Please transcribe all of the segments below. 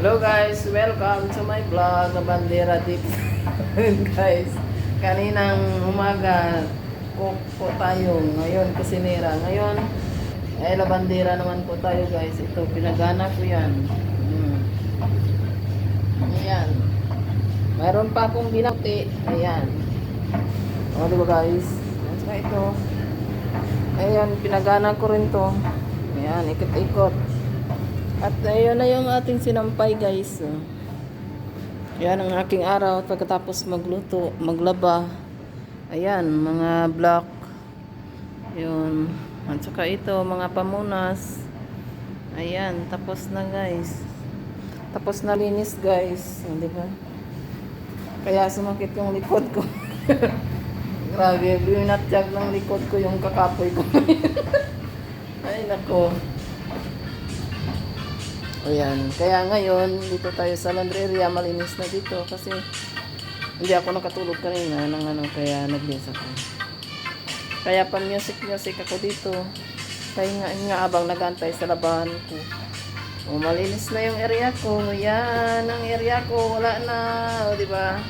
Hello guys, welcome to my vlog na bandera dito. Guys, kaninang umaga ko tayo, ngayon kusinera. Ngayon, ay labandera naman po tayo guys. Ito, pinagana ko yan. Ayan. Mayroon pa akong binakti. Ayan. O, diba guys? At ito. Ayan, pinagana ko rin to. Ayan, ikot-ikot. At ayun na yung ating sinampay guys. Ayan ang aking araw pagkatapos magluto, maglaba. Ayan, mga block. Yun. At saka ito, mga pamunas. Ayan, tapos na guys. Tapos na linis guys. Di ba? Kaya sumakit yung likod ko. Grabe, binatjag ng likod ko yung kakapoy ko. Ay nako. Ayan. Kaya ngayon, dito tayo sa laundry area, malinis na dito kasi hindi ako nakatulog kanina kaya naglinis ako. Kaya pa music ako dito. Kaya nga abang nagantay sa labahan ko. O, malinis na yung area ko. Yan, ang area ko, wala na. O, diba?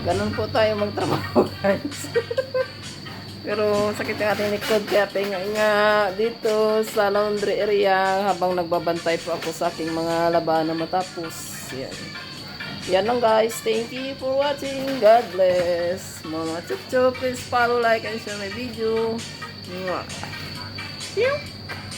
Ganun po tayo magtrabaho, guys. Pero sakit yung ating likod kaya nga dito sa laundry area habang nagbabantay po ako sa aking mga labahan na matapos. Yan. Yan lang guys. Thank you for watching. God bless. Mga chup chup. Please follow, like, and share my video. Mwah.